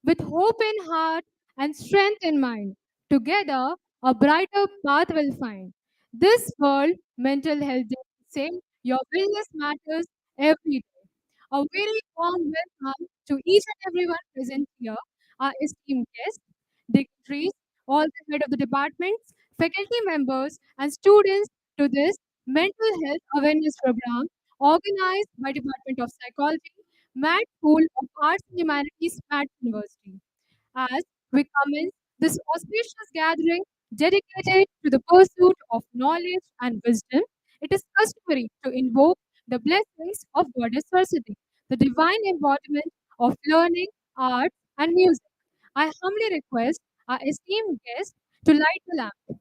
with hope in heart and strength in mind. Together, a brighter path will find. This world mental health day same your wellness matters every day. A very warm welcome to each and everyone present here, our esteemed guests, dignitaries, all the head of the departments, faculty members, and students to this mental health awareness program organized by Department of Psychology, MAT School of Arts and Humanities, MAT University. As we commence this auspicious gathering dedicated to the pursuit of knowledge and wisdom, it is customary to invoke the blessings of Goddess Saraswati, the divine embodiment of learning, art, and music. I humbly request our esteemed guest to light the lamp.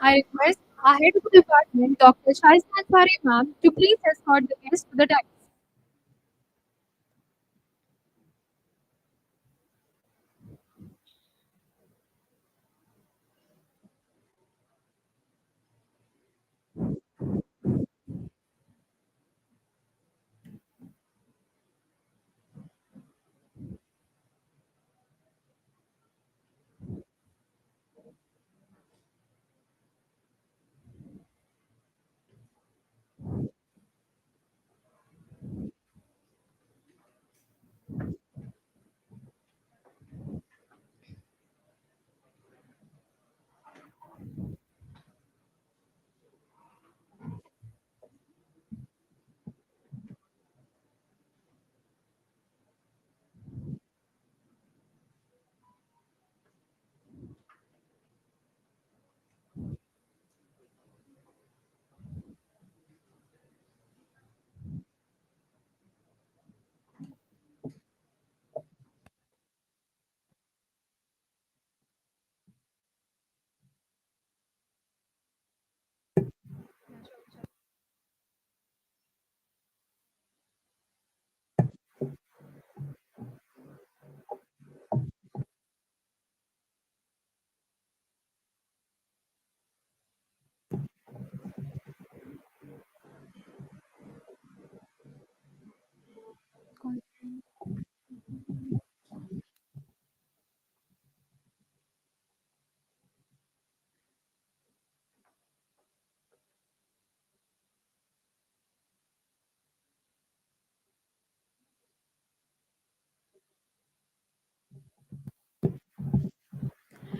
I request our head of the department, Dr. Shaista Ansari ma'am, to please escort the guests to the dais.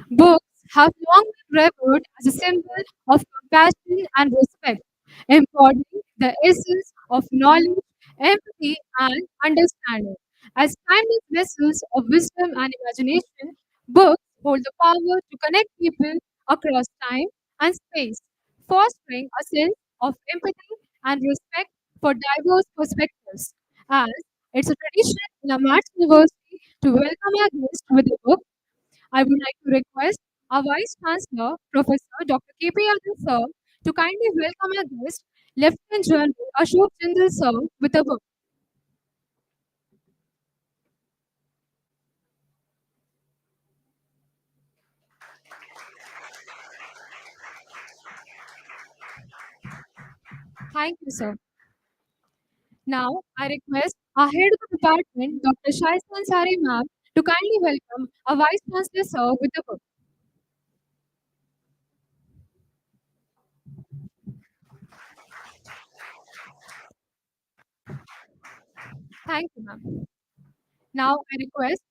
Books have long been revered as a symbol of compassion and respect, embodying the essence of knowledge, empathy, and understanding. As timeless vessels of wisdom and imagination, books hold the power to connect people across time and space, fostering a sense of empathy and respect for diverse perspectives. As it's a tradition in a Maths University To welcome our guest with the book, I would like to request our Vice Chancellor, Professor Dr. K.P. Yadav sir, to kindly welcome our guest, Lieutenant General Ashok Jindal sir, with the book. Thank you, sir. Now, I request our head of the department, Dr. Shaistan Sari ma'am, to kindly welcome our Vice Chancellor sir with the book. Thank you, ma'am. Now, I request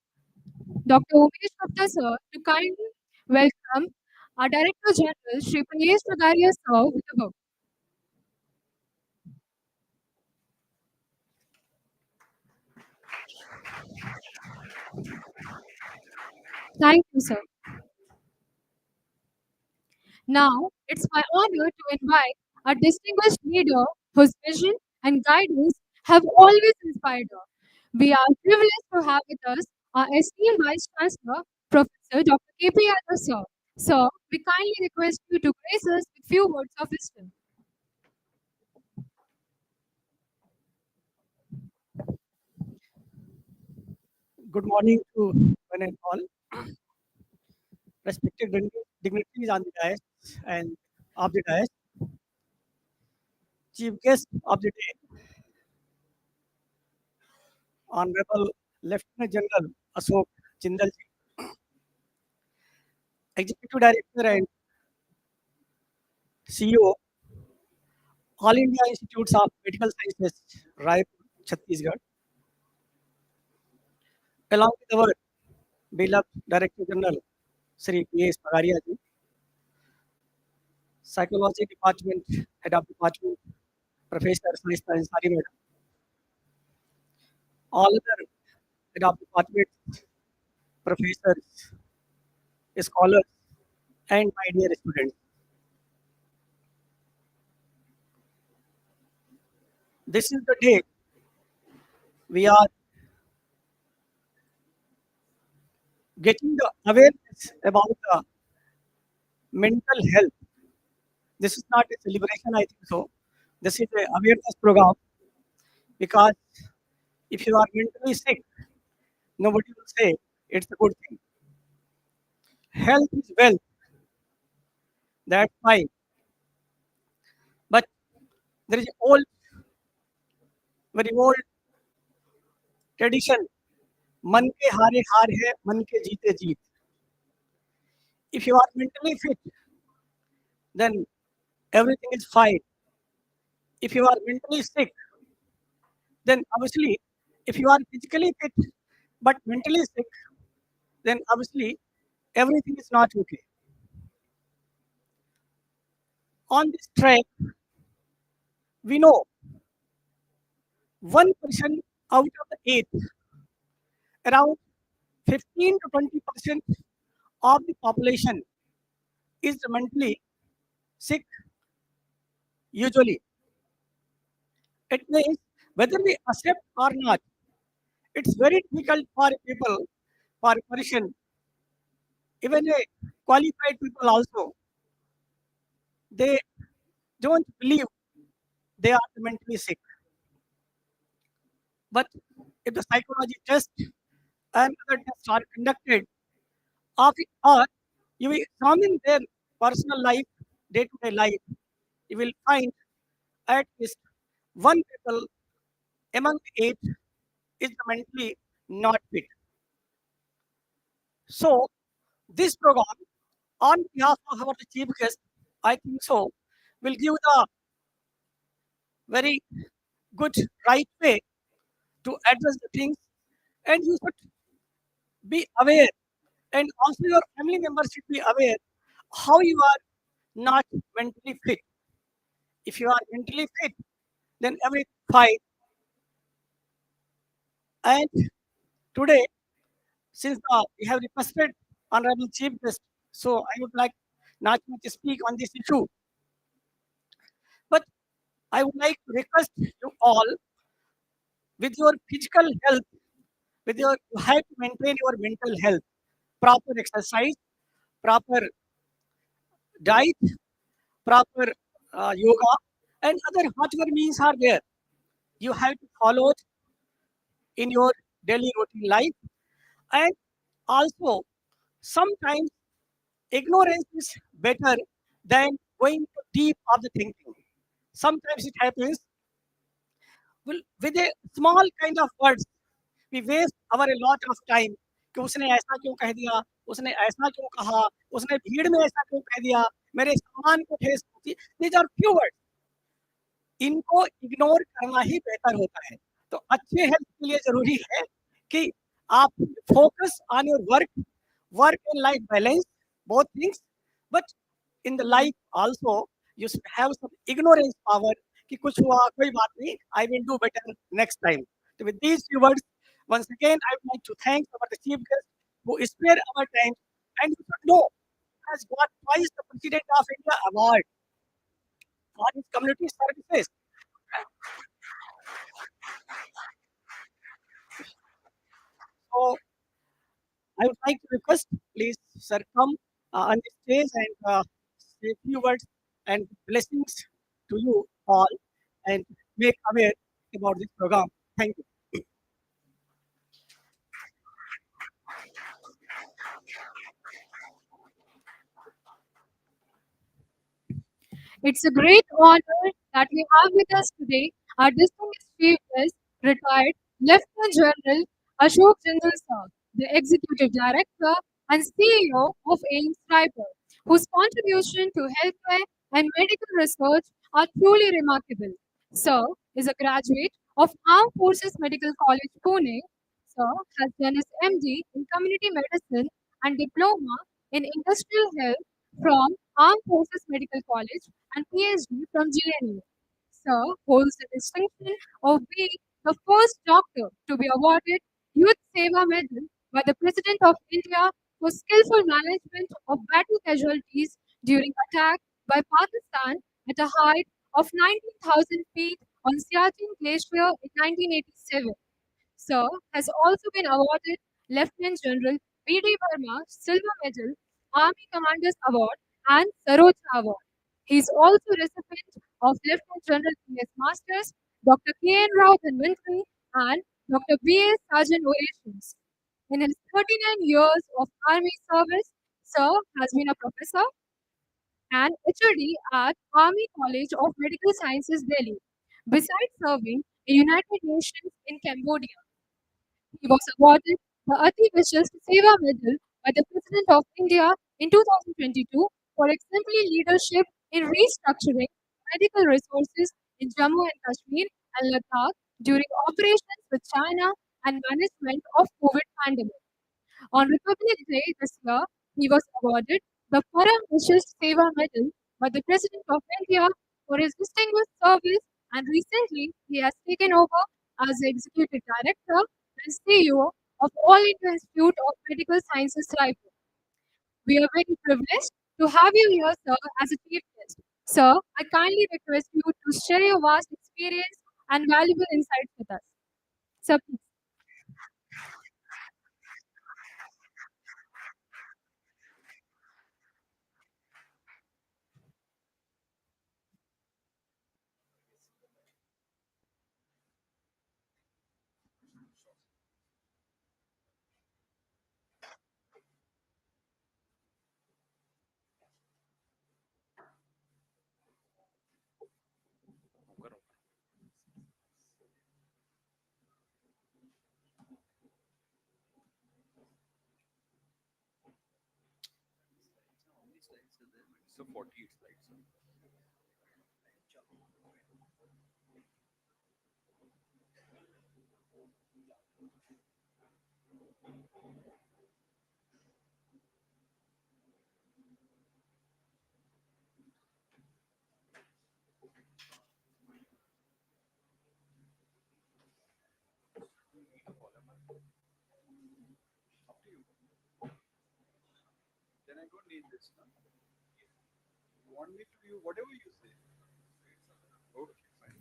Dr. Umesh Gupta sir to kindly welcome our Director General, Shri Payesh Pagaria sir, with the book. Thank you, sir. Now, it's my honor to invite a distinguished leader whose vision and guidance have always inspired us. We are privileged to have with us our esteemed Vice Chancellor, Professor Dr. K.P. Yadav sir. Sir, we kindly request you to grace us with few words of wisdom. Good morning to one and all, respected dignitaries on the dais and of the dais, chief guest of the day, Honorable Lieutenant General Ashok Jindal, Executive Director and CEO, All India Institutes of Medical Sciences, Raipur, Chhattisgarh, along with our beloved Director General, Sri P.S. Pagaria ji, Psychology Department, Head of Department, Professor Saista Ansari Madam, all other Head of Department, professors, scholars, and my dear students. This is the day we are getting the awareness about the mental health. This is not a celebration, I think so. This is an awareness program because if you are mentally sick, nobody will say it's a good thing. Health is wealth, that's fine. But there is old, very old tradition. मन के हारे हार है, मन के जीते जीत. If you are mentally fit, then everything is fine. If you are mentally sick, then obviously, if you are physically fit but mentally sick, then obviously everything is not okay. On this track, we know one person out of the eight, around 15 to 20% of the population is mentally sick usually. It means whether we accept or not, it's very difficult for people, for a person, even a qualified people also, they don't believe they are mentally sick. But if the psychology test and other tests are conducted of it, or you will examine their personal life, day-to-day life, you will find at least one people among the eight is mentally not fit. So this program, on behalf of our chief guest, I think so, will give the very good right way to address the things, and you should be aware, and also your family members should be aware how you are not mentally fit. If you are mentally fit, then everything fine. And today, since we have requested Honorable Chief Guest, so I would like not to speak on this issue, but I would like to request you all with your physical health, with your, you have to maintain your mental health, proper exercise, proper diet, proper yoga, and other whatever means are there. You have to follow it in your daily routine life. And also, sometimes ignorance is better than going to deep of the thinking. Sometimes it happens, well, with a small kind of words, we waste our a lot of time कि उसने ऐसा क्यों कह दिया, उसने ऐसा क्यों कहा, उसने भीड़ में ऐसा क्यों कह दिया, मेरे सामान को ठेस पहुंची। These are few words. इनको इग्नोर करना ही बेहतर होता है। तो अच्छे हेल्थ के लिए ज़रूरी है कि आप focus on your work, work and life balance, both things, but in the life also you have some ignorance power कि कुछ हुआ, कोई बात नहीं, I will do better next time. So with these few words, once again, I would like to thank our chief guest who spared our time, and you should know, has got twice the President of India award for his community services. So I would like to request, please, sir, come on the stage and say a few words and blessings to you all and make aware about this program. Thank you. It's a great honor that we have with us today our distinguished chief guest, retired Lieutenant General Ashok Jindal Sir, the Executive Director and CEO of AIMS Tribal, whose contribution to healthcare and medical research are truly remarkable. Sir is a graduate of Armed Forces Medical College, Pune. Sir has done his MD in Community Medicine and Diploma in Industrial Health from Armed Forces Medical College and PhD from GNU. Sir holds the distinction of being the first doctor to be awarded Youth Seva Medal by the President of India for skillful management of battle casualties during attack by Pakistan at a height of 19,000 feet on Siachen Glacier in 1987. Sir has also been awarded Lieutenant General B.D. Verma Silver Medal, Army Commanders Award, and Saroja Award. He is also recipient of Lieutenant General P.S. Masters, Dr. K.N. Rao Dhanvantri, and Dr. B.A. Sargent Orations. In his 39 years of Army service, Sir has been a professor and HOD at Army College of Medical Sciences, Delhi. Besides serving the United Nations in Cambodia, he was awarded the Ati Vishist Seva Medal by the President of India in 2022 for exemplary leadership in restructuring medical resources in Jammu and Kashmir and Ladakh during operations with China and management of COVID pandemic. On Republic Day this year, he was awarded the Param Vishist Seva Medal by the President of India for his distinguished service, and recently he has taken over as the Executive Director and CEO of All India Institute of Medical Sciences, Raipur. We are very privileged to have you here, sir, as a chief guest. Sir, I kindly request you to share your vast experience and valuable insights with us. Sir, please. So 40 slides. Up to you. Then I don't need this. No? You want me to do whatever you say. Okay, fine.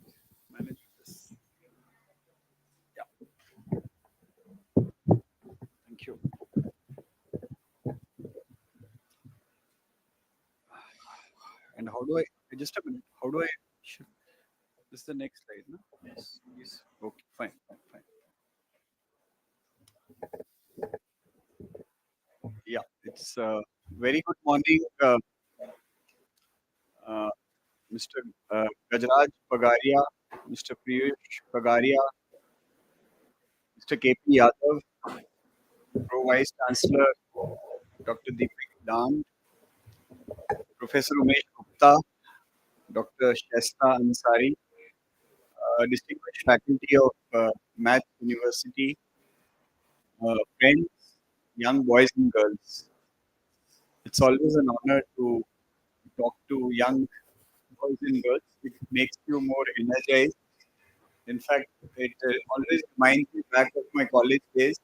Manage this. Yeah. how do I just a minute? How do I? Should, this is the next slide, no? Yes, yes. Okay, fine, fine, fine. Yeah, it's very good morning, uh, Mr. Gajraj Pagaria, Mr. Piyush Pagaria, Mr. KP Yadav, Pro Vice Chancellor Dr. Deepik Dan, Professor Umesh Gupta, Dr. Shasta Ansari, distinguished faculty of Math University, friends, young boys and girls. It's always an honor to talk to young boys and girls. It makes you more energized. In fact, it always reminds me back of my college days.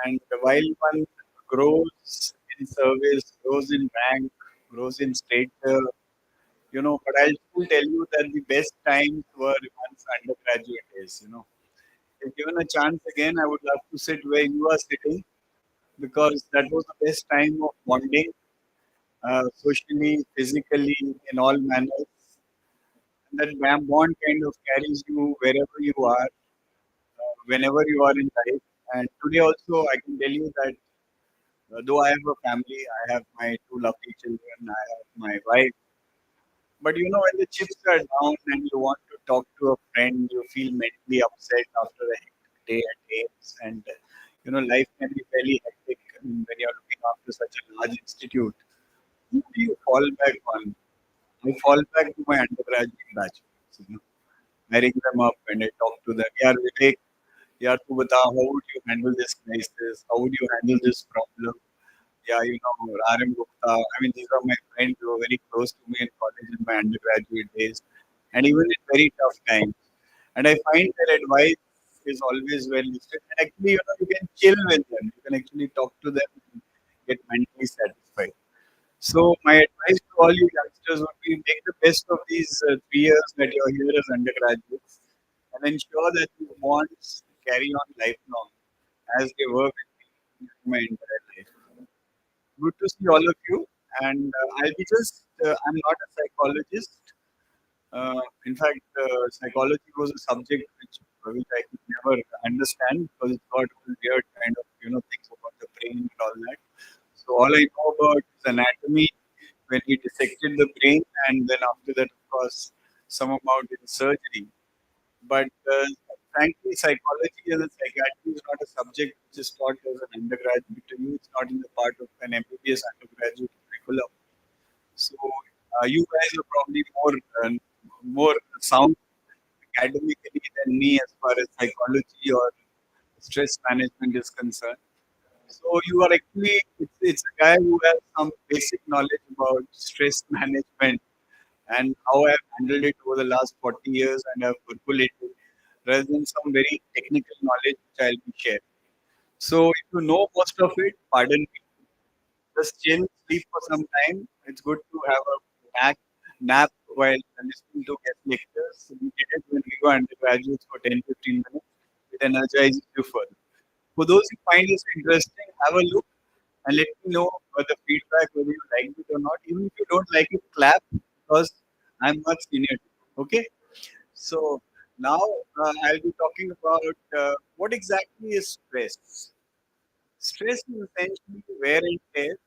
And while one grows in service, grows in rank, grows in stature, but I'll still tell you that the best times were one's undergraduate days. If given a chance again, I would love to sit where you are sitting because that was the best time of bonding, socially, physically, in all manners. And that bond kind of carries you wherever you are, whenever you are in life. And today also, I can tell you that though I have a family, I have my two lovely children, I have my wife. But when the chips are down and you want to talk to a friend, you feel mentally upset after a hectic day at games, and life can be fairly hectic when you're looking after such a large institute. Who do you fall back on? I fall back to my undergraduate batchmates. I ring them up and I talk to them. Yeah, Vivek, yeah, tu bata, how would you handle this crisis? How would you handle this problem? Yeah, RM Gupta. I mean, these are my friends who were very close to me in college in my undergraduate days, and even in very tough times. And I find their advice is always well listed. And actually, you can chill with them. You can actually talk to them and get mentally satisfied. So my advice to all you youngsters would be make the best of these 3 years that you're here as undergraduates, and ensure that these bonds carry on lifelong as they were with me my entire life. Good to see all of you. And I'm not a psychologist. In fact, psychology was a subject which I could never understand because it's got all weird kind of, things about the brain and all that. So all I know about is anatomy when we dissected the brain, and then after that, of course, some amount in surgery. But frankly, psychology as a psychiatry is not a subject which is taught as an undergraduate to you. It's not in the part of an MBBS undergraduate curriculum. So you guys are probably more sound academically than me as far as psychology or stress management is concerned. So you are actually it's a guy who has some basic knowledge about stress management and how I have handled it over the last 40 years and have percolated rather than some very technical knowledge which I'll be sharing. So if you know most of it, pardon me, just chill, sleep for some time. It's good to have a nap while listening to guest lectures. We did it when we were undergraduates for 10, 15 minutes. It energizes you further. For those who find this interesting, have a look and let me know the feedback, whether you liked it or not. Even if you don't like it, clap because I'm much senior. Okay? So now I'll be talking about what exactly is stress. Stress is essentially wear and tear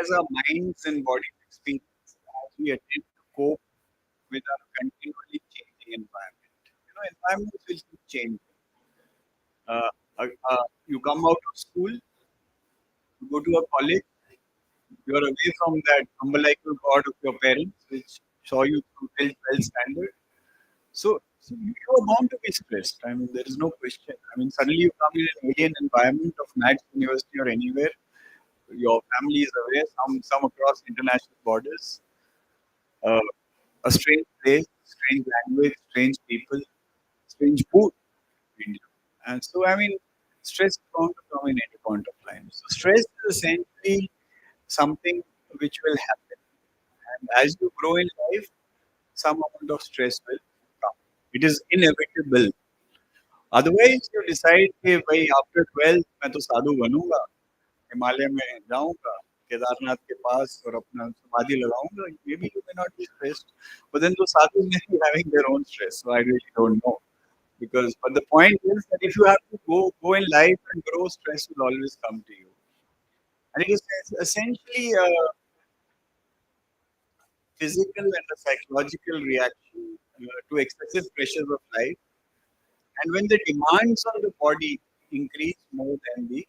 as our minds and bodies experience as we attempt to cope with our continually changing environment. Environments will keep changing. Uh, you come out of school, you go to a college, you are away from that umbilical cord of your parents, which saw you through till 12 standard. So you are bound to be stressed. I mean, there is no question. I mean, suddenly you come in an alien environment of Max University or anywhere. Your family is away, some across international borders. Uh, a strange place, strange language, strange people, strange food in India. And so, I mean, stress is bound to come in any point of time. So, stress is essentially something which will happen. And as you grow in life, some amount of stress will come. It is inevitable. Otherwise, you decide कि भाई after 12 मैं तो साधु बनूंगा, हिमालय में जाऊंगा, केदारनाथ के पास और अपना समाधि लगाऊंगा, maybe you may not be stressed, but then those sadhus may be having their own stress. So I really don't know. Because, but the point is that if you have to go in life and grow, stress will always come to you. And it is essentially a physical and a psychological reaction to excessive pressures of life. And when the demands on the body increase more than the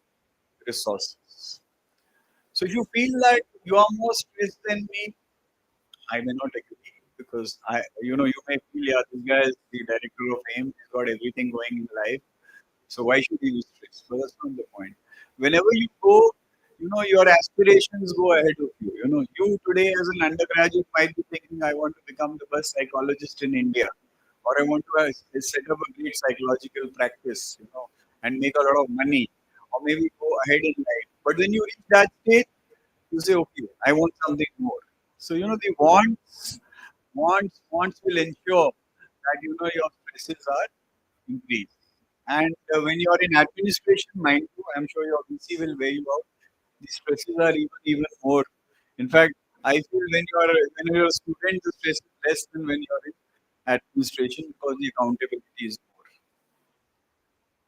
resources. So if you feel that you are more stressed than me, I may not agree because you may feel, yeah, this guy is the director of AIM, he's got everything going in life. So why should he be stressed? But that's not the point. Whenever you go, your aspirations go ahead of you. You today as an undergraduate might be thinking, I want to become the best psychologist in India, or I want to set up a great psychological practice, and make a lot of money, or maybe go ahead in life. But when you reach that stage, you say, okay, I want something more. So the wants will ensure that your stresses are increased. And when you are in administration, mind you, I'm sure your VC will weigh you out. The stresses are even more. In fact, I feel when you're a student, the stress is less than when you're in administration because the accountability is more.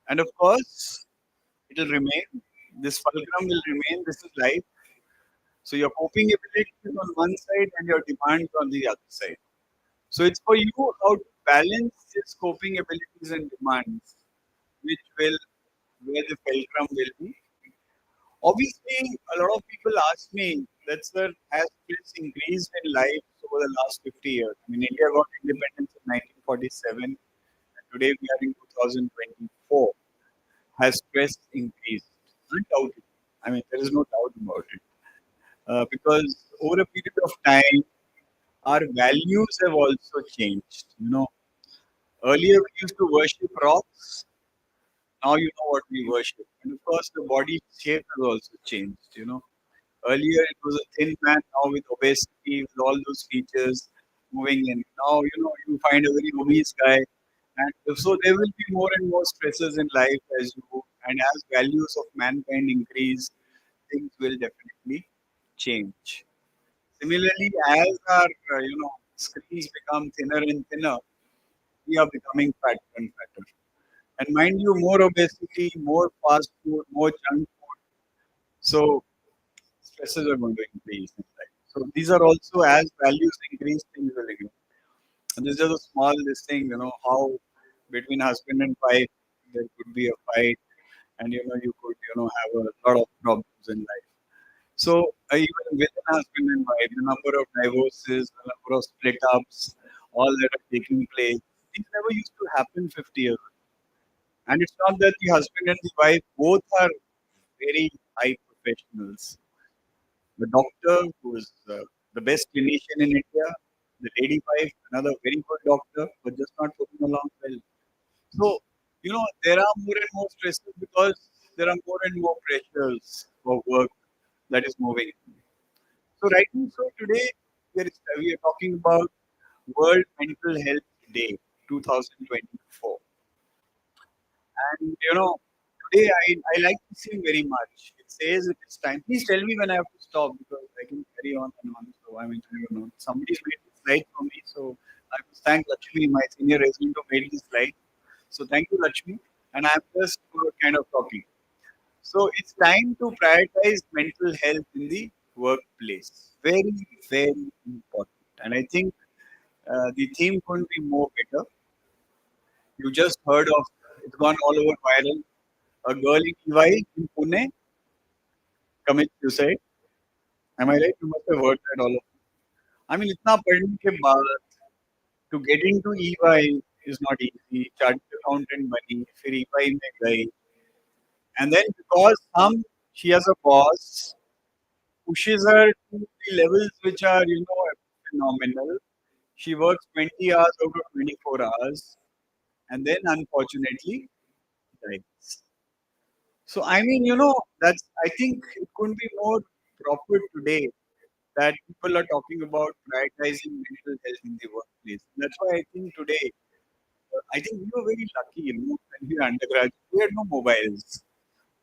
And of course, it will remain. This fulcrum will remain. This is life. So your coping ability is on one side and your demands on the other side. So it's for you how to balance these coping abilities and demands, which will where the fulcrum will be. Obviously, a lot of people ask me that, sir, has stress increased in life over the last 50 years? I mean, India got independence in 1947, and today we are in 2024. Has stress increased? Undoubtedly. I mean, there is no doubt about it. Because over a period of time, our values have also changed. Earlier we used to worship rocks. Now you know what we worship. And of course, the body shape has also changed. Earlier it was a thin man, now with obesity, with all those features moving in. Now, you find a very obese guy. And so there will be more and more stresses in life and as values of mankind increase, things will definitely change. Similarly, as our screens become thinner and thinner, we are becoming fatter and fatter. And mind you, more obesity, more fast food, more junk food. So stresses are going to increase in life. So these are also as values increase, things will increase. And this is just a small this thing, how between husband and wife there could be a fight, and you could have a lot of problems in life. So even within husband and wife, the number of divorces, the number of split ups, all that are taking place, these never used to happen 50 years ago. And it's not that the husband and the wife both are very high professionals. The doctor, who is the best clinician in India, the lady wife, another very good doctor, but just not putting along well. So, there are more and more stresses because there are more and more pressures for work that is moving. So, rightly so, today we are talking about World Mental Health Day 2024. And today I like this thing very much. It says it is time. Please tell me when I have to stop because I can carry on and on. So I mean, I don't know. Somebody's made this slide for me, so I must thank Lakshmi, my senior resident, who made this slide. So thank you, Lakshmi. And I'm just kind of talking. So it's time to prioritize mental health in the workplace. Very, very important. And I think the theme couldn't be more better. You just heard of it's gone all over viral. A girl in EY in Pune commits suicide. Am I right? You must have heard that all of you. I mean, इतना पढ़ने के बाद to get into EY is not easy. Chartered accountant बनी, फिर EY में गई, and then because she has a boss pushes her to the levels which are phenomenal. She works 20 hours out of 24 hours, and then unfortunately dies. So I mean, that's I think it couldn't be more proper today that people are talking about prioritizing mental health in the workplace. That's why I think today, I think we were very lucky, when we were undergraduate, we had no mobiles,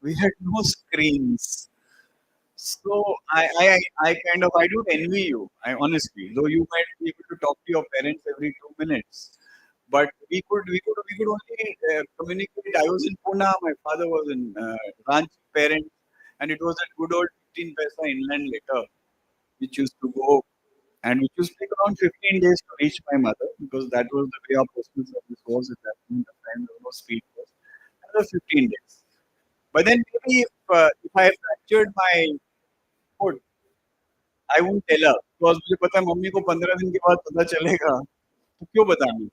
we had no screens. So I kind of I don't envy you. I honestly, though you might be able to talk to your parents every 2 minutes, but we could only communicate. I was in Pune, my father was in Ranchi, parents, and it was a good old 15 paisa inland letter which used to go and which used to take around 15 days to reach my mother because that was the way our postal service was at that point of time. There was no speed post. Another 15 days. But then maybe if I fractured my foot, I won't tell her because मुझे पता है mummy को 15 दिन के बाद पता चलेगा तो क्यों बतानी.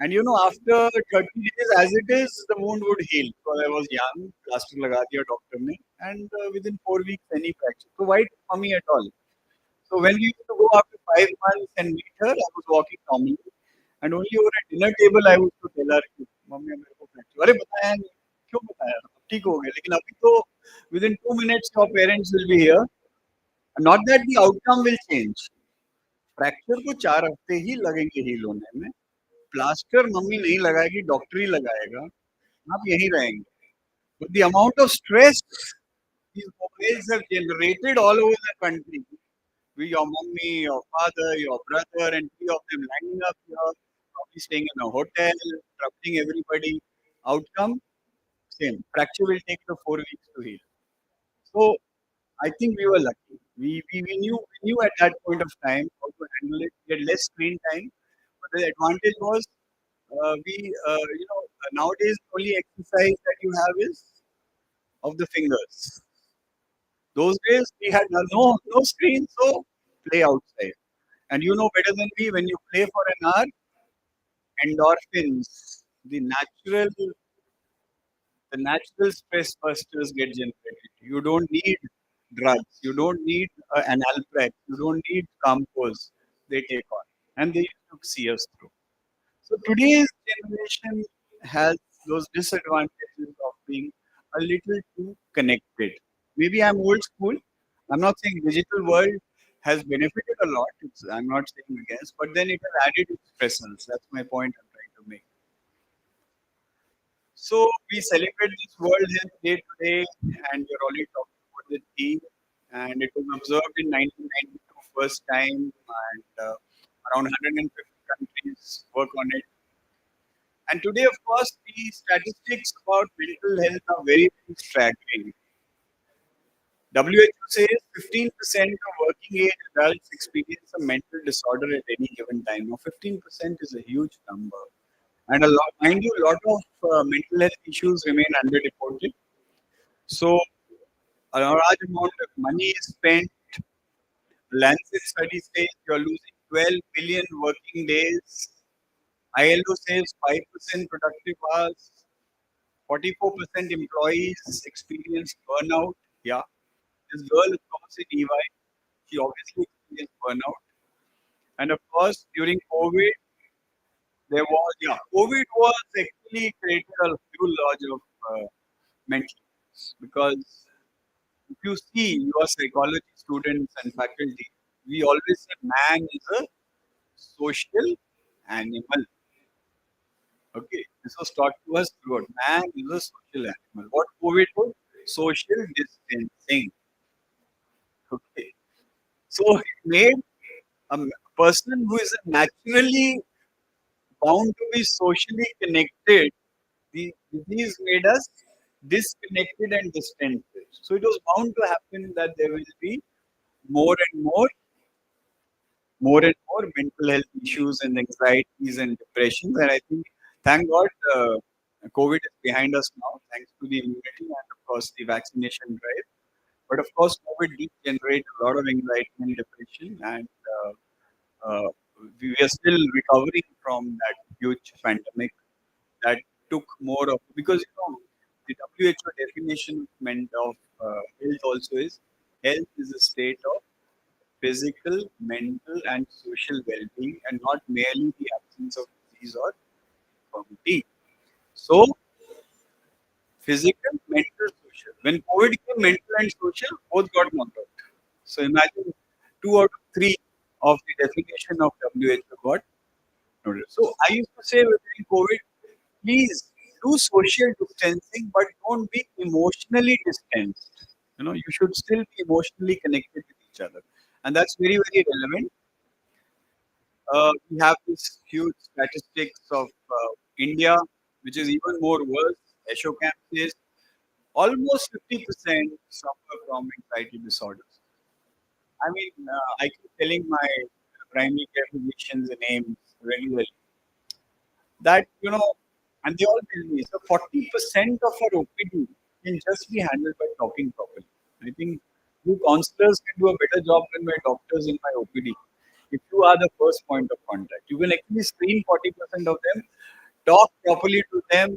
And after 30 days as it is, the wound would heal because I was young, plaster लगा दिया doctor ने, and within 4 weeks any fracture. So why tell mommy at all? So when we used to go after 5 months and meet her, I was walking normally, and only over a dinner table I used to tell her, कि, mummy मेरे को fracture. अरे बताया नहीं, क्यों बताया? अब ठीक हो गया, लेकिन अभी तो within 2 minutes your parents will be here. Not that the outcome will change. Fracture को 4 हफ्ते ही लगेंगे हील होने में. प्लास्टर मम्मी नहीं लगाएगी, डॉक्टर ही लगाएगा. आप यहीं रहेंगे. But the amount of stress these mobiles have generated all over the country, with your mummy, your father, your brother, and three of them lining up here, probably staying in a hotel, troubling everybody. Outcome same. Fracture will take the 4 weeks to heal. So I think we were lucky. We knew at that point of time how to handle it. We had less screen time, but the advantage was we nowadays the only exercise that you have is of the fingers. Those days we had no screen, so play outside. And you know better than me, when you play for an hour, endorphins, the natural stress busters get generated. You don't need drugs. You don't need an Alprex. You don't need Campos. They take on, and they used to see us through. So today's generation has those disadvantages of being a little too connected. Maybe I'm old school. I'm not saying digital world has benefited a lot. I'm not saying against, but then it has added its presence. That's my point I'm trying to make. So we celebrate this World Health Day today, and we're already talking about the theme. And it was observed in 1992 first time, and around 150 countries work on it. And today, of course, the statistics about mental health are very, very staggering. WHO says 15% of working age adults experience a mental disorder at any given time. Now, 15% is a huge number. And mind you, a lot of mental health issues remain underreported. So, a large amount of money is spent. Lancet study says you're losing 12 billion working days. ILO says 5% productive hours. 44% employees experience burnout. Yeah. This girl, of course, in EY, she obviously experienced burnout. And of course, during COVID, COVID was actually created a huge lot of mental illness because if you see your psychology students and faculty, we always say man is a social animal. Okay, this was taught to us throughout. Man is a social animal. What COVID was? Social distancing. Okay, so it made a person who is naturally bound to be socially connected. The disease made us disconnected and distant. So it was bound to happen that there will be more and more mental health issues and anxieties and depressions. And I think, thank God, COVID is behind us now, thanks to the immunity and, of course, the vaccination drive. But, of course, COVID did generate a lot of anxiety and depression. And uh, we are still recovering from that huge pandemic that took more of, because, the WHO definition meant of health also is health is a state of physical, mental, and social well-being, and not merely the absence of disease or infirmity. So, physical, mental, social. When COVID came, mental and social both got knocked out. So imagine 2 out of 3 of the definition of WHO got noted. So I used to say during COVID, please do social distancing, but don't be emotionally distanced. You should still be emotionally connected with each other, and that's very very relevant. We have this huge statistics of India, which is even more worse. Ashokam says almost 50% suffer from anxiety disorders. I mean, I keep telling my primary care physicians names regularly that, and they all tell me, so 40% of our OPD can just be handled by talking properly. I think you counselors can do a better job than my doctors in my OPD. If you are the first point of contact, you can actually screen 40% of them, talk properly to them,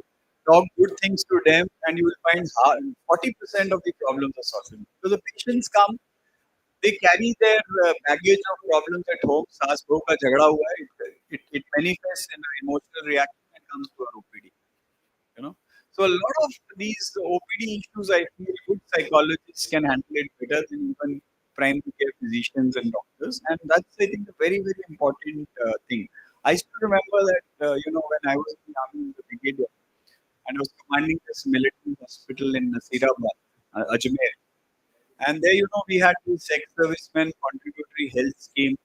talk good things to them, and you will find 40% of the problems are solved. So the patients come, they carry their baggage of problems at home. सास बहू का झगड़ा हुआ है, it manifests in an emotional reaction and comes to our OPD. You know, so a lot of these OPD issues, I feel, good psychologists can handle it better than even primary care physicians and doctors, and that's, I think, a very very important thing. I still remember that when I was in the army in the brigade and I was commanding this military hospital in Nasirabad, Ajmer. And there, we had this ex-servicemen contributory health scheme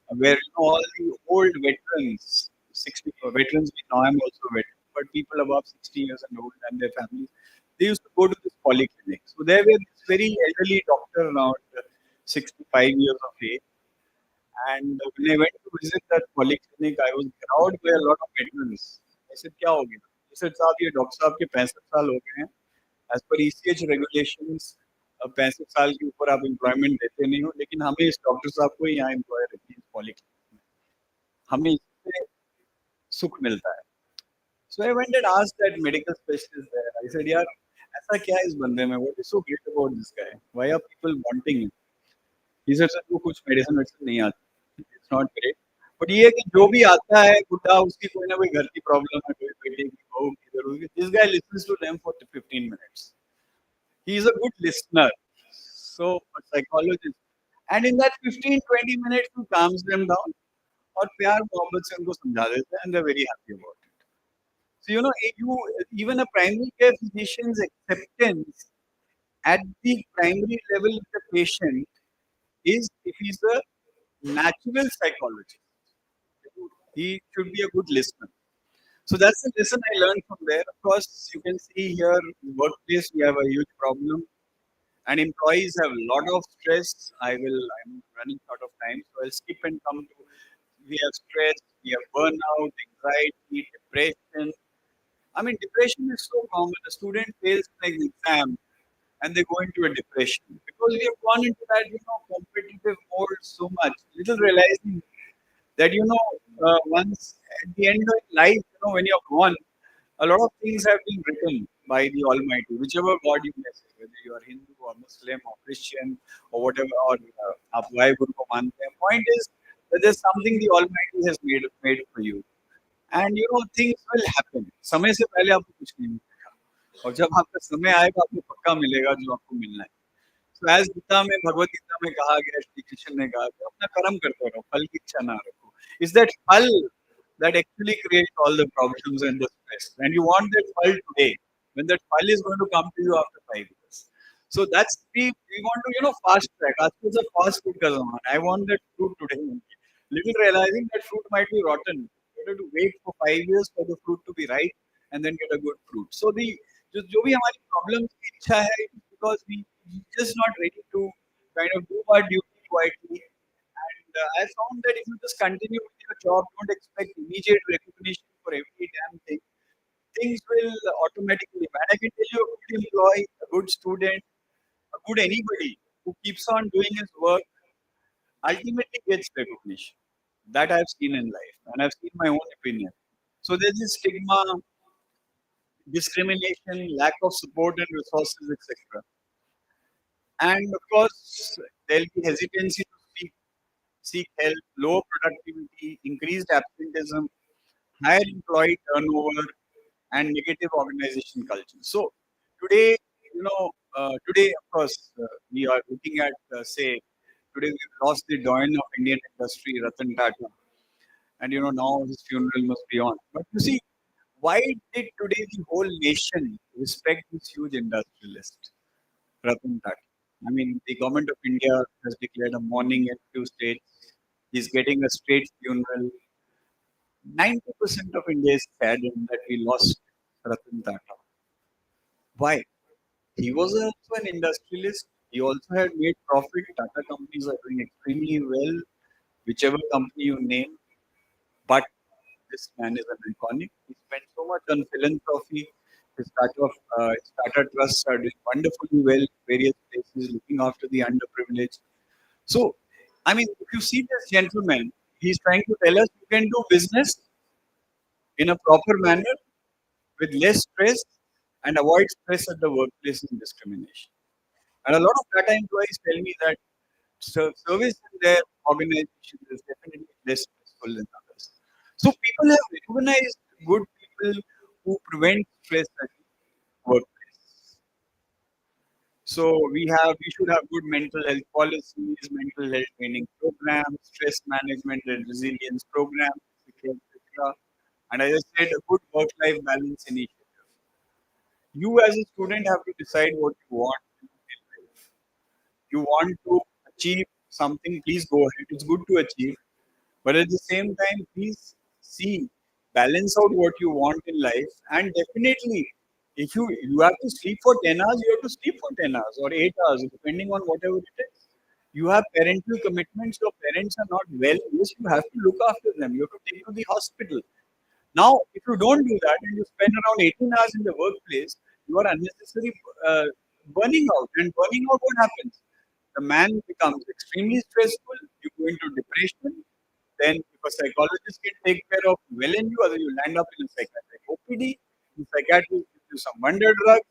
where, all the old veterans, 60 veterans, now I'm also a veteran, but people above 60 years and old and their families, they used to go to this polyclinic. So there was this very elderly doctor around 65 years of age. And when I went to visit that polyclinic, I was crowded by a lot of veterans. I said, क्या हो गया? He said, साहब ये doctor साहब के 65 साल हो गए हैं. एज पर ईसीएच रेगुलेशंस 65 साल के ऊपर आप एम्प्लॉयमेंट देते नहीं हो, लेकिन हमें इस डॉक्टर साहब को ही यहाँ एम्प्लॉय रखिए इस पॉलिक्लिनिक में, हमें इससे सुख मिलता है. So I went and asked that medical specialist there. I said, यार ऐसा क्या है इस बंदे में, what is so great about this guy, why are people wanting him? He said, sir वो कुछ मेडिसिन वेडिसिन नहीं आती, इट्स नॉट ग्रेट, बट ये है कि जो भी आता है बुढ़ा, उसकी कोई ना कोई घर की प्रॉब्लम है, कोई बेटे की बहू की जरूरत, this guy listens to them for 15 minutes. He is a good listener. So, a psychologist. And in that 15-20 minutes, he calms them down और प्यार मोहब्बत से उनको समझा देते हैं, and they're very happy about it. So, even a primary care physician's acceptance at the primary level of the patient is if he's a natural psychologist. He should be a good listener. So that's the lesson I learned from there. Of course, you can see here in workplace we have a huge problem and employees have a lot of stress. I'm running out of time, so I'll skip and come to, we have stress, we have burnout, anxiety, depression. I mean, depression is so common. A student fails an exam and they go into a depression because we have gone into that, competitive mode so much, little realizing that, once at the end of life, when you're gone, a lot of things have been written by the Almighty, whichever God you may say, whether you are Hindu or Muslim or Christian or whatever, or आप वाहे गुरु को मानते हैं. Point is that there's something the Almighty has made for you, and things will happen. समय से पहले आपको कुछ नहीं मिलेगा, और जब आपका समय आएगा आपको पक्का मिलेगा जो आपको मिलना है. So as गीता में, भगवत गीता में कहा गया, श्री कृष्ण ने कहा कि अपना कर्म करते रहो, फल की इच्छा ना रखो. Is that फल that actually creates all the problems and the stress. And you want that file today, when that file is going to come to you after 5 years. So that's we want to, fast track. Aajkal is a fast food ka zamana. I want that fruit today. Little realizing that fruit might be rotten. Better to wait for 5 years for the fruit to be ripe and then get a good fruit. So जो भी हमारी problems की इच्छा है, because we just not ready to kind of do our duty quietly. And I found that if you just continue with your job, don't expect immediate recognition for every damn thing. Things will automatically. And I can tell you, a good employee, a good student, a good anybody who keeps on doing his work ultimately gets recognition. That I've seen in life, and I've seen my own opinion. So there's this stigma, discrimination, lack of support and resources, etc. And of course, there'll be hesitancy to seek help, lower productivity, increased absenteeism, higher employee turnover, and negative organization culture. So today, today, of course, we are looking at, say, today we've lost the doyen of Indian industry, Ratan Tata, and now his funeral must be on. But you see, why did today the whole nation respect this huge industrialist? Ratan Tata. I mean, the government of India has declared a mourning in few states. He's getting a state funeral. 90% of India is saddened that we lost Ratan Tata. Why? He was also an industrialist. He also had made profit. Tata companies are doing extremely well, whichever company you name. But this man is an iconic. He spent so much on philanthropy. His Tata trusts are doing wonderfully well in various places, looking after the underprivileged. So, I mean, if you see this gentleman, he's trying to tell us you can do business in a proper manner with less stress and avoid stress at the workplace and discrimination. And a lot of data employees tell me that service in their organization is definitely less stressful than others. So people have recognized good people who prevent stress at workplace. So we should have good mental health policies, mental health training programs, stress management and resilience programs, etc., etc. And as I said, a good work-life balance initiative. You as a student have to decide what you want in life. You want to achieve something, please go ahead. It's good to achieve. But at the same time, please see, balance out what you want in life. And definitely, if you have to sleep for 10 hours, you have to sleep for 10 hours or 8 hours, depending on whatever it is. You have parental commitments, your parents are not well, yes, you have to look after them. You have to take to the hospital. Now, if you don't do that and you spend around 18 hours in the workplace, you are unnecessarily burning out. And burning out, what happens? The man becomes extremely stressful. You go into depression. Then, if a psychologist can take care of well in you, other you land up in a psychiatric OPD. The psychiatrist gives you some wonder drugs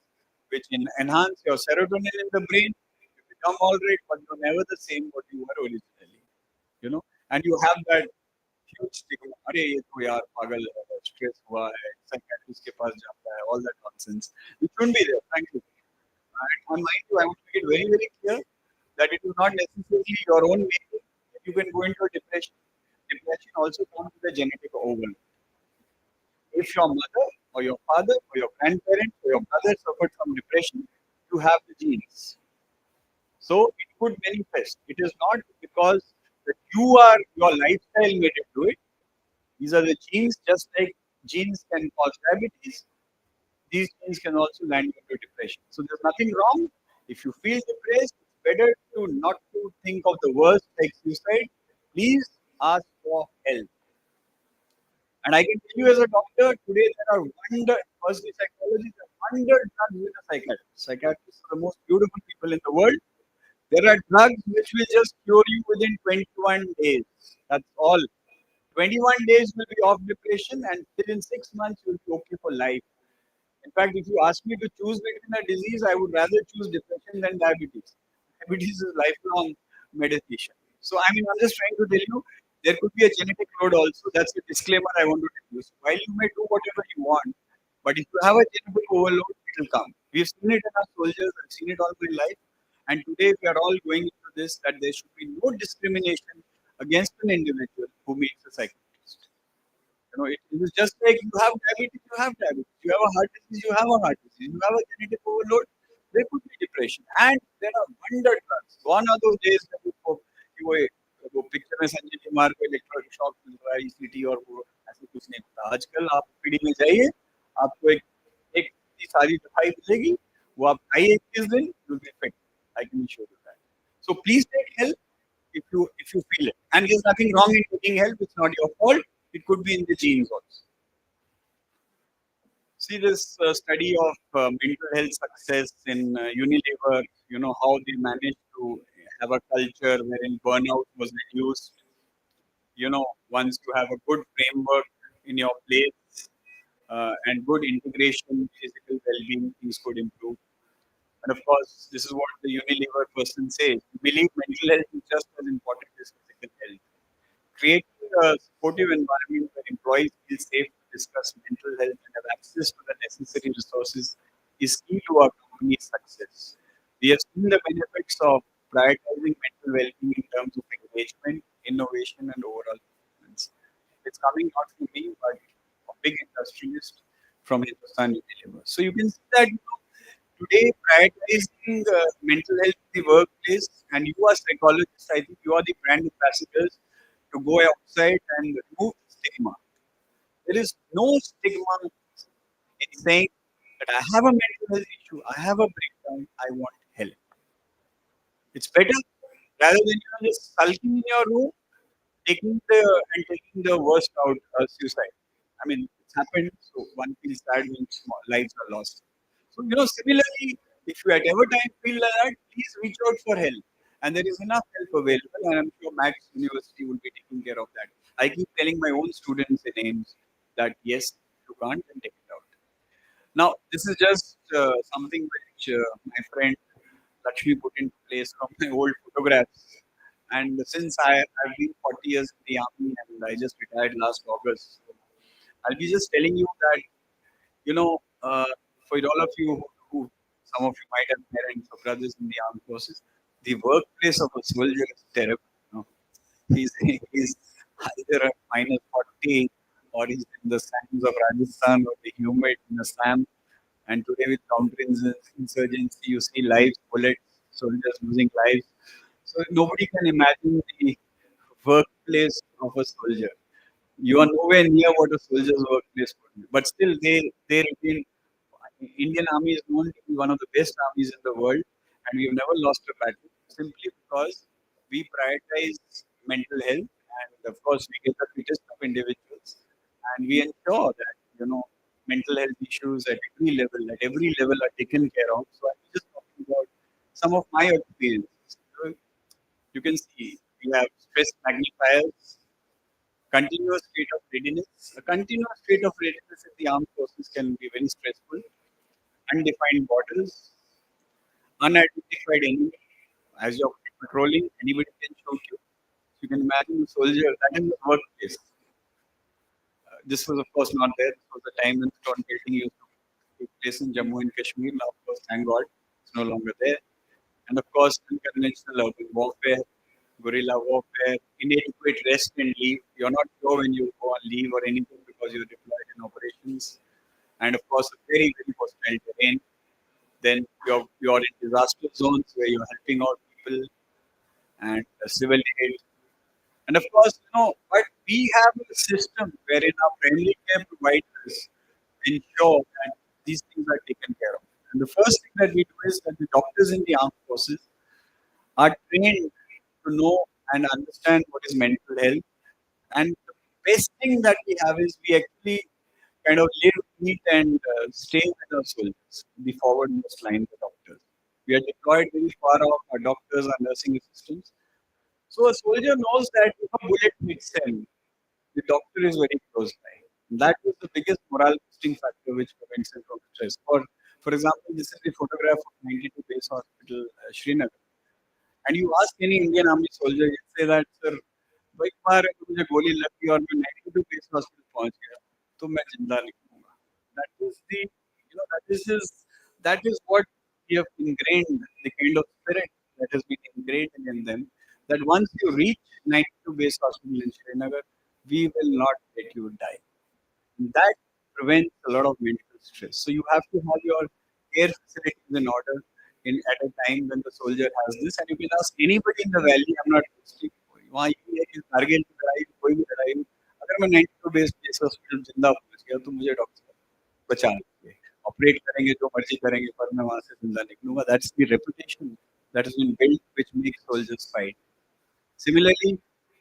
which enhance your serotonin in the brain. You become all right, but you're never the same what you were originally. And you have that huge stigma. अरे ये तो यार पागल है, stress हुआ है, psychiatrist के पास जाता है, all that nonsense. It shouldn't be there, frankly. And on mind you, I want to make it very, very clear that it is not necessarily your own making. You can go into a depression. Depression also comes with a genetic overload. If your mother or your father or your grandparent or your brother suffered from depression, you have the genes. So it could manifest. It is not because that your lifestyle made it do it. These are the genes, just like genes can cause diabetes, these genes can also land you into depression. So there's nothing wrong. If you feel depressed, it's better to not to think of the worst like suicide. Please ask for help. And I can tell you as a doctor, today there are firstly psychology, there are 100 drugs with a psychiatrist. Psychiatrists are the most beautiful people in the world. There are drugs which will just cure you within 21 days. That's all. 21 days will be off depression, and within 6 months you'll be okay for life. In fact, if you ask me to choose between a disease, I would rather choose depression than diabetes. Diabetes is lifelong medication. So, I mean, I'm just trying to tell you, there could be a genetic load also. That's the disclaimer I want to tell you. So, while you may do whatever you want, but if you have a genetic overload, it will come. We've seen it in our soldiers, I've seen it all my life. And today we are all going into this that there should be no discrimination against an individual who meets a psychiatrist. It is just like you have diabetes, you have diabetes. You have a heart disease, you have a heart disease. You have a genetic overload, there could be depression. And there are wonder drugs. Gone are those days that वो picture में संजय कुमार को electric shock मिल रहा है ECT और वो ऐसे कुछ नहीं होता आजकल आप पीडी में जाइए आपको एक एक इतनी सारी दवाई मिलेगी वो आप खाइए 21 दिन you will be fit I can sure you that so please take help if you feel it. And there's nothing wrong in taking help. It's not your fault. It could be in the genes also. See this study of mental health success in Unilever. How they managed to have a culture wherein burnout was reduced. Once you have a good framework in your place and good integration, physical well-being, things could improve. And of course, this is what the Unilever person says. We believe mental health is just as important as physical health. Creating a supportive environment where employees feel safe to discuss mental health and have access to the necessary resources is key to our company's success. We have seen the benefits of prioritizing mental well-being in terms of engagement, innovation, and overall performance. It's coming not from me, but a big industrialist from Hindustan Unilever. So you can see that Today, prioritizing mental health in the workplace, and you are psychologists, I think you are the brand ambassadors to go outside and remove the stigma. There is no stigma in saying that I have a mental health issue, I have a breakdown, I want help. It's better rather than just sulking in your room, taking the worst out, suicide. I mean, it's happened, so one feels sad when small lives are lost. So, similarly, if you at ever time feel like that, please reach out for help. And there is enough help available, and I'm sure Max University will be taking care of that. I keep telling my own students in AIMS that yes, you can't, then take it out. Now, this is just something which my friend Lakshmi put into place from my old photographs. And since I've been 40 years in the army and I just retired last August, so I'll be just telling you that, you know, uh, for all of you who, some of you might have parents or brothers in the armed forces, the workplace of a soldier is terrible. He's either at minus 40 or he's in the sands of Rajasthan or the humid in Assam. And today, with counterinsurgency, you see lives, bullets, soldiers losing lives. So nobody can imagine the workplace of a soldier. You are nowhere near what a soldier's workplace would be. But still, they remain. Indian Army is known to be one of the best armies in the world, and we have never lost a battle simply because we prioritize mental health, and of course, we get the fittest of individuals, and we ensure that mental health issues at every level are taken care of. So I'm just talking about some of my experiences. So you can see we have stress magnifiers, continuous state of readiness. A continuous state of readiness in the armed forces can be very stressful. Undefined borders, unidentified enemy. As you're patrolling, anybody can shoot you. So you can imagine a soldier that is the workplace. This was, of course, not there. This was the time when stone building used to take place in Jammu and Kashmir. Now, of course, thank God, it's no longer there. And of course, unconventional urban warfare, guerrilla warfare, inadequate rest and leave. You're not sure when you go on leave or anything because you're deployed in operations. And of course, a very, very hostile terrain. Then you're in disaster zones where you're helping out people and civil aid. And of course, but we have a system wherein our primary care providers ensure that these things are taken care of. And the first thing that we do is that the doctors in the armed forces are trained to know and understand what is mental health. And the best thing that we have is we actually kind of live, eat, and stay with our soldiers, the forwardmost line, the doctors. We are deployed very far off, our doctors, our nursing assistants. So a soldier knows that if a bullet hits him, the doctor is very close by. That is the biggest morale boosting factor which prevents him from stress. For example, this is the photograph of 92 Base Hospital, Srinagar. And you ask any Indian Army soldier, he'll say that, sir, भाई एक बार अगर मुझे गोली लग गई और मैं 92 base hospital पहुंच गया तो मैं जिंदा निकलूंगा. That is the, that is what we have ingrained, the kind of spirit that has been ingrained in them. That once you reach 92 base hospital in Srinagar, we will not let you die. That prevents a lot of mental stress. So you have to have your care facilities in order in at a time when the soldier has this. And you can ask anybody in the valley. I'm not boasting. वहाँ ये है कि कारगिल की लड़ाई कोई भी लड़ाई हो, अगर मैं 92 बेस बेस हॉस्पिटल जिंदा पहुंच गया तो मुझे डॉक्टर बचा लेंगे, ऑपरेट करेंगे जो मर्जी करेंगे पर मैं वहां से जिंदा निकलूंगा. That's the reputation that has been built which makes soldiers fight. Similarly,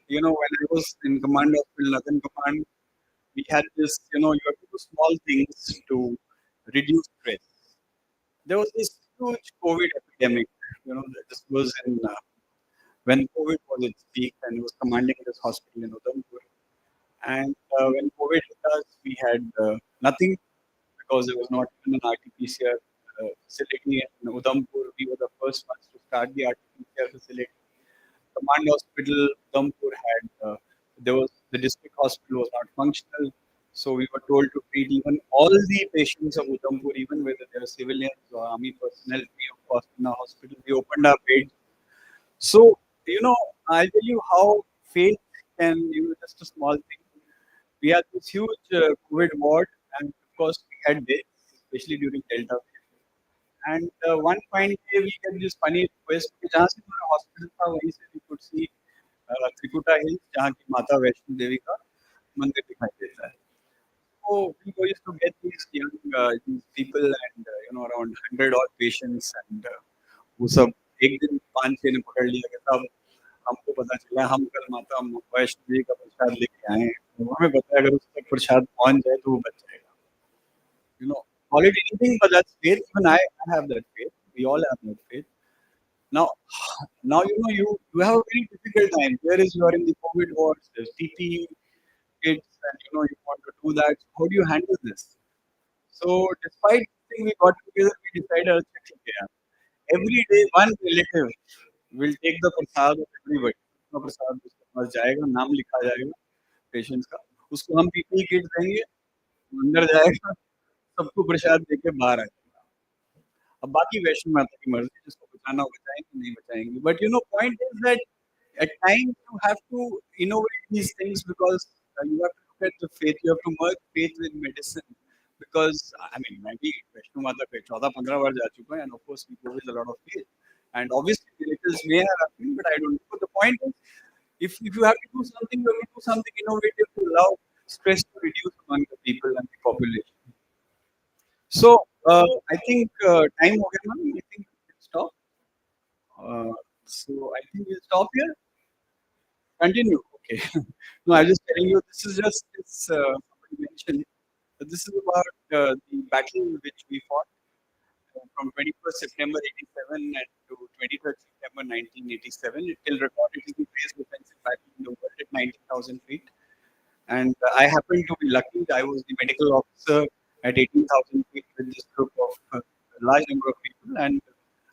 when I was in command of Northern Command, we had this, you have to do small things to reduce stress. There was this huge COVID epidemic, this was in when COVID was its peak and was commanding this hospital in Udhampur. And when COVID hit us, we had nothing because there was not even an RT-PCR facility in Udhampur. We were the first ones to start the RT-PCR facility. Command Hospital, Udhampur had there was the district hospital was not functional, so we were told to treat even all the patients of Udhampur, even whether they were civilians or army personnel, free of cost in our hospital. We opened our beds. So I'll tell you how faith can, just a small thing. We had this huge COVID ward, and of course we had deaths, especially during Delta wave. And one fine day we get this funny request कि जहाँ से हमारा hospital था वहीं से we could see Trikuta hills जहाँ की माता वैष्णो देवी का मंदिर दिखाई देता है. So we used to get these young these people and around 100 odd patients and वो सब एक दिन 5-6 ने पकड़ लिया कि तब हमको पता चला हम कल माता वैष्णो देवी का प्रसाद लेके आए हैं. तो हमें पता है अगर उस तक प्रसाद पहुंच जाए तो वो बच जाएगा. Call it anything, but that's faith. Even I have that faith. We all have that faith. Now, now you have a very difficult time. Here is you are in the COVID wards. There's TP kids, and you want to do that. How do you handle this? So, despite everything we got together, we decided, "अच्छा, ठीक है यार." Every day, one relative will take the prasad of everybody. उसका प्रसाद उसके पास जाएगा, नाम लिखा जाएगा पेशेंट्स का. उसको हम पीपीई किट देंगे, वो अंदर जाएगा, सबको प्रसाद देके बाहर आएगा. अब बाकी वैष्णो माता की मर्जी जिसको बचाना हो बचाएंगे नहीं बचाएंगे but point is that at times you have to innovate these things because you have to look at the faith you have to merge faith with medicine because I mean मैं भी वैष्णो माता पे 14-15 बार जा चुका हूँ and of course we go with a lot of faith and obviously miracles may have happened but I don't know but the point is if you have to do something you have to do something innovative to allow stress to reduce among the people and the population. So I think time over now. I think we can stop. So I think we'll stop here. Continue. Okay. No, I'm just telling you. This is just this. Somebody mentioned that this is about the battle which we fought from 21st September 87 and to 23rd September 1987. It will record. It is the greatest defensive battle in the world at 19,000 feet. And I happened to be lucky. I was the medical officer at 18,000 feet with this group of a large number of people. And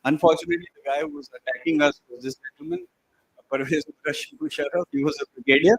unfortunately, the guy who was attacking us was this gentleman, Parvez Musharraf. He was a brigadier.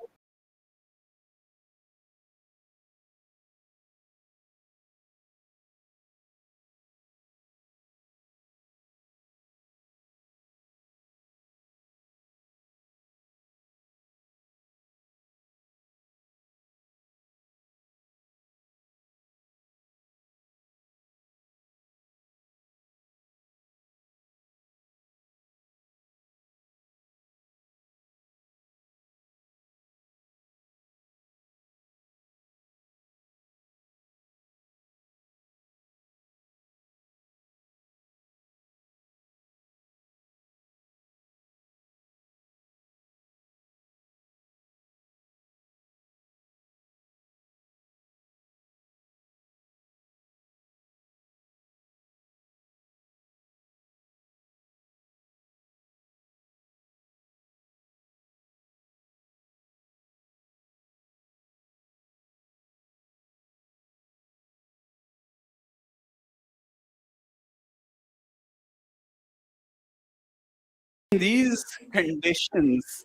In these conditions,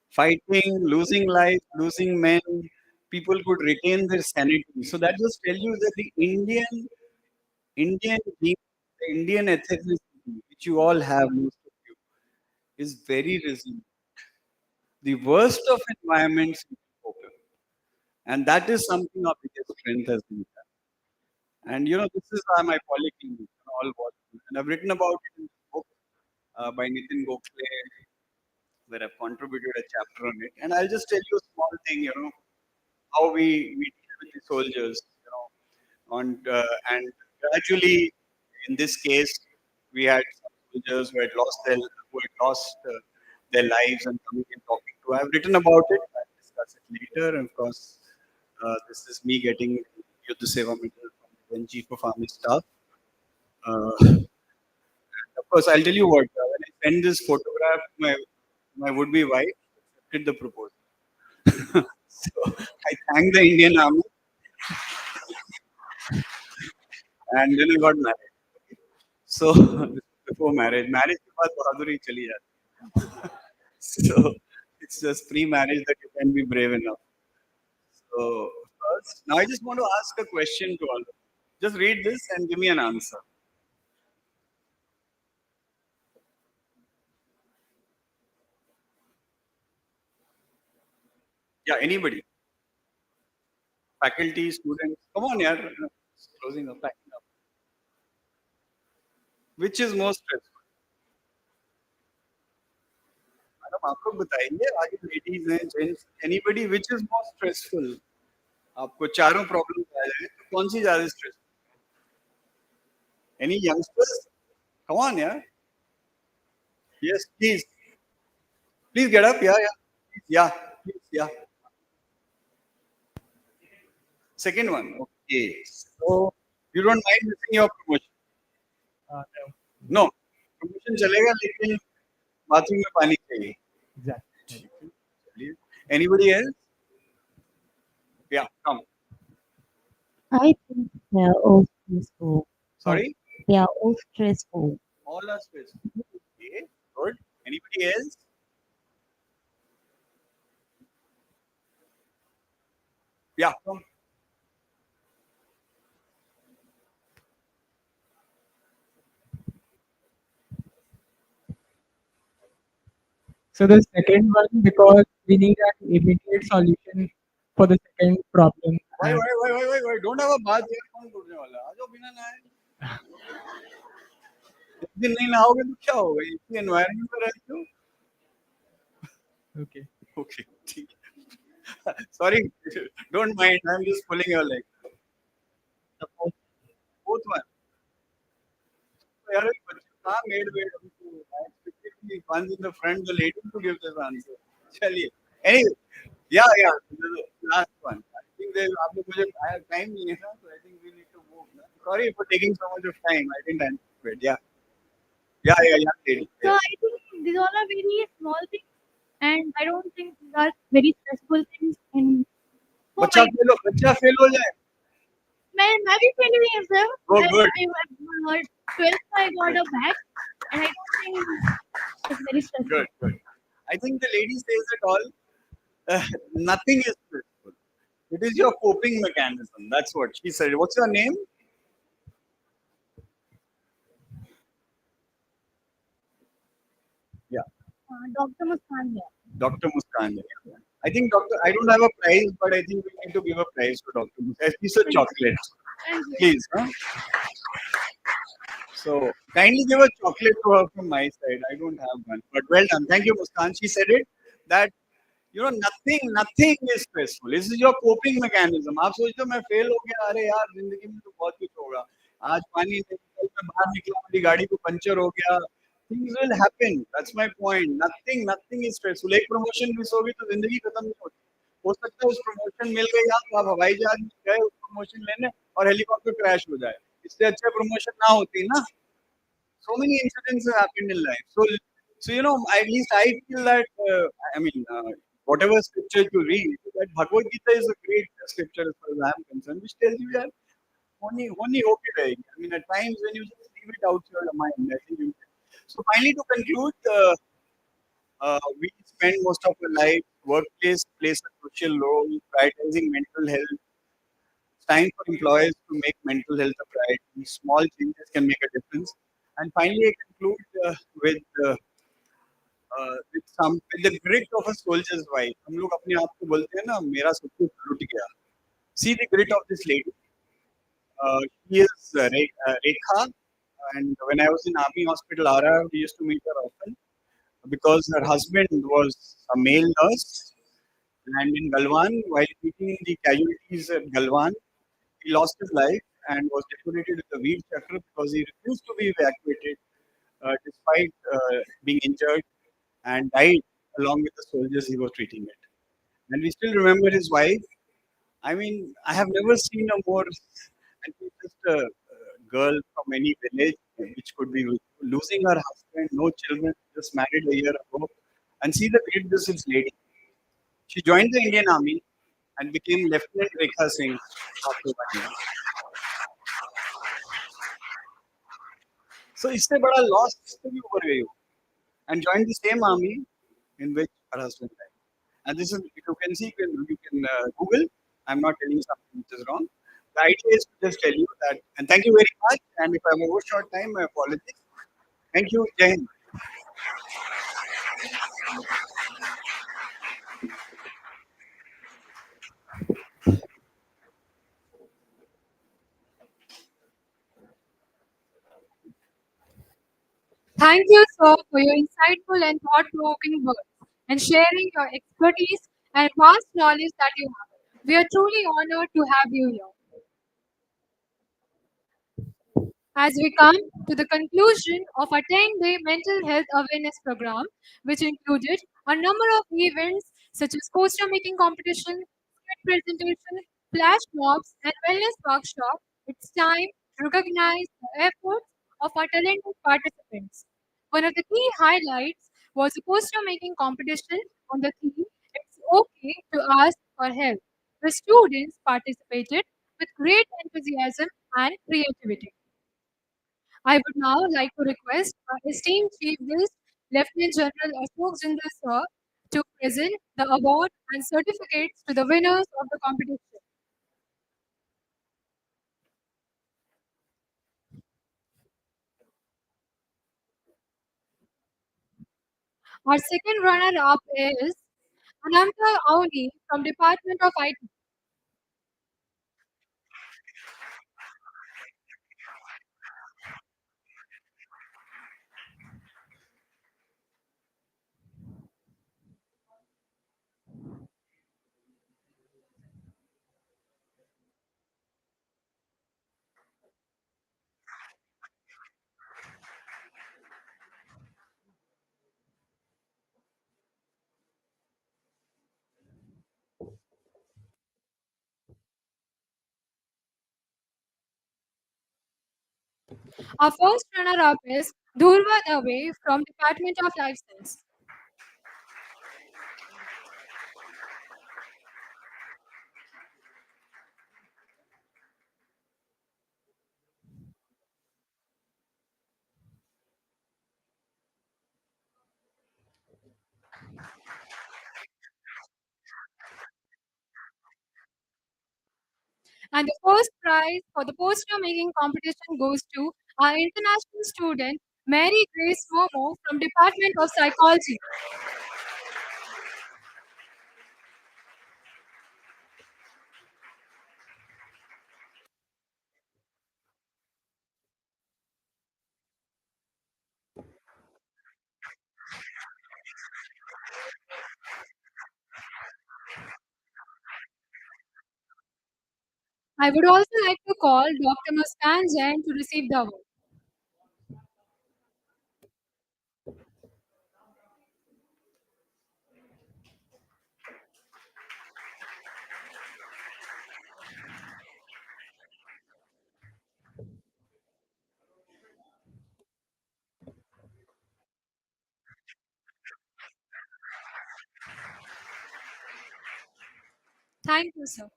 fighting, losing life, losing men, people could retain their sanity. So that just tells you that the Indian being, the Indian ethnicity, which you all have, most of you, is very resilient. The worst of environments we can cope with. And that is something our biggest strength has been. And this is why my polyclinic, all volumes. And I've written about it in this book by Nitin Gokhale, where I've contributed a chapter on it. And I'll just tell you a small thing, how we deal with the soldiers, and gradually, in this case, we had some soldiers who had lost their lives and coming and talking to. I've written about it. I'll discuss it later. And of course, this is me getting Yuddha Seva Medal from the then Chief of Army Staff. And of course, I'll tell you what. When I sent this photograph to my would-be wife, accepted the proposal. So I thank the Indian Army, and then I got married. So before marriage के बाद बहादुरी चली जाती है. So it's just pre-marriage that you can be brave enough. So first, now I just want to ask a question to all of you. Just read this and give me an answer. Yeah, anybody, faculty, students. Come on, yeah. Closing up, packing up. Which is more stressful? Madam आप लोग बताइए, आगे ladies हैं, gents, anybody, which is more stressful? आपको चारों problem आ जाए तो कौन सी ज्यादा stress? Any youngsters? Come on यार. Yes, please. Please get up. Yeah, yeah. Yeah, please, yeah. Second one. Okay. So you don't mind missing your promotion? No. No. Promotion चलेगा लेकिन bathroom में पानी चाहिए. Exactly. ठीक है, चलिए. Anybody else? Yeah, come. I think they are all stressful. But Sorry? they are all stressful. All are stressful. Okay, good. Anybody else? Yeah, come. So the second one, because we need an immediate solution for the second problem. And Why? Don't have a bath here. कौन टूटने वाला है? आ जाओ बिना नहाए. एक दिन नहीं नहाओगे तो क्या होगा? इसी एनवायरनमेंट में रहते हो. okay. Okay, ठीक है. Sorry, don't mind. I'm just pulling your leg. The fourth- Fourth one. So, यार बच्चे कहाँ मेड वेड हमको. I expected the ones in the front, the lady to give this answer. चलिए. Anyway, yeah. The last one. I think they आप लोग मुझे time नहीं है ना, so I think we need to move. ना. Sorry for taking so much of time. I didn't anticipate. Yeah, lady. So Yes. I think these all are very small things, and I don't think these are very stressful things. And for my, बच्चा fail हो जाए. मैं भी fail हुई हूँ sir. Oh, good. I 12th I got a back, and I don't think it's very stressful. Good. I think the lady says it all. Nothing is stressful. It is your coping mechanism. That's what she said. What's your name? Yeah, Dr. Muskan here. Dr. Muskan. I think Doctor. I don't have a prize, but I think we need to give a prize to Dr. Muskan. At least a chocolate, Thank you. please. Huh? So kindly give a chocolate to her from my side. I don't have one, but well done. Thank you, Muskan. She said it that nothing is stressful. This is your coping mechanism. आप सोचते हो मैं fail हो गया, अरे यार जिंदगी में तो बहुत कुछ होगा. आज पानी नहीं, कल मैं बाहर निकला, मेरी गाड़ी को पंचर हो गया. Things will happen. That's my point. Nothing is stressful. एक promotion मिस होगी तो जिंदगी खत्म नहीं होती. हो सकता है उस promotion मिल गई आप हवाई जहाज में गए उस promotion लेने और हेलीकॉप्टर क्रैश हो जाए. इससे अच्छा promotion ना होती ना. So many incidents have happened in life. So at least I feel that I mean, whatever scripture you read, that Bhagavad Gita is a great scripture as far as I am concerned, which tells you that only okay रहेगी. I mean, at times when you just leave it out your mind, I think you. So finally, to conclude, we spend most of our life workplace plays a crucial role prioritizing mental health. It's time for employers to make mental health a priority. Small changes can make a difference. And finally, I conclude with the grit of a soldier's wife. हम लोग अपने आप को बोलते हैं ना मेरा सब कुछ लुट गया. See the grit of this lady. She is Rekha, and when I was in Army Hospital Ara, we used to meet her often because her husband was a male nurse, and in Galwan, while meeting the casualties at Galwan, he lost his life and was decorated with the Veer Chakra because he refused to be evacuated despite being injured and died along with the soldiers he was treating it. And we still remember his wife. I mean, I have never seen a more, and she's just a girl from any village which could be losing her husband, no children, just married a year ago. And see the great this lady. She joined the Indian Army and became Lieutenant Rekha Singh after 1 year. So इससे बड़ा loss तो भी ऊपर गई हो and joined the same army in which her husband died. And this is, if you can see, you can Google. I'm not telling you something which is wrong. The idea is to just tell you that, and thank you very much. And if I have over short time, my apologies. Thank you, Jai Hind. Thank you, sir, for your insightful and thought-provoking words and sharing your expertise and vast knowledge that you have. We are truly honored to have you here. As we come to the conclusion of our 10-day mental health awareness program, which included a number of events such as poster making competition, skit presentation, flash mobs, and wellness workshop, it's time to recognize the efforts of our talented participants. One of the key highlights was a poster making competition on the theme It's Okay to Ask for Help. The students participated with great enthusiasm and creativity. I would now like to request our esteemed Chief Guest, Lieutenant General Ashok Jindal Sir, to present the award and certificates to the winners of the competition. Our second runner-up is Ananta Auni from Department of IT. Our first runner-up is Dhurva Dave from Department of Life Science. And the first prize for the poster making competition goes to our international student Mary Grace Momo from Department of Psychology. I would also like to call Dr. Muskan Jain to receive the award. Thank you, sir.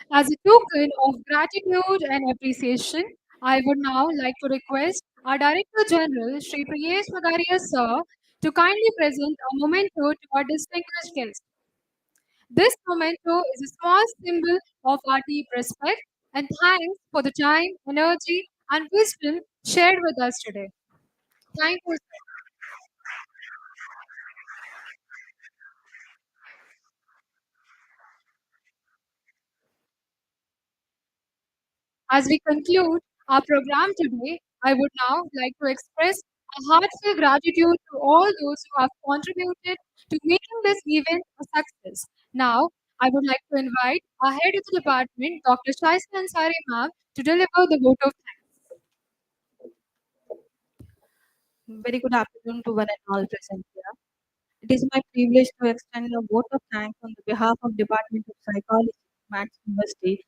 As a token of gratitude and appreciation, I would now like to request our Director General, Sri Priyesh Magaria sir, to kindly present a memento to our distinguished guest. This memento is a small symbol of our deep respect and thanks for the time, energy, and wisdom shared with us today. Thank you. As we conclude our program today, I would now like to express a heartfelt gratitude to all those who have contributed to making this event a success. Now, I would like to invite our head of the department, Dr. Shaista Ansari ma'am, to deliver the vote of thanks. Very good afternoon to one and all present here. It is my privilege to extend a vote of thanks on the behalf of Department of Psychology, Max University.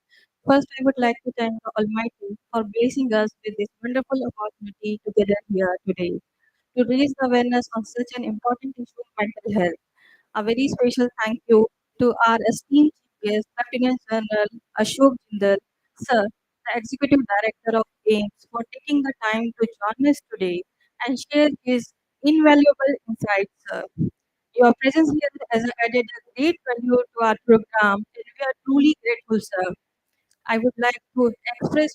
First, I would like to thank the Almighty for blessing us with this wonderful opportunity to gather here today to raise awareness on such an important issue, mental health. A very special thank you to our esteemed chief guest, Lieutenant General Ashok Jindal, Sir, the Executive Director of AIMS, for taking the time to join us today and share his invaluable insights, sir. Your presence here has added a great value to our program, and we are truly grateful, sir. I would like to express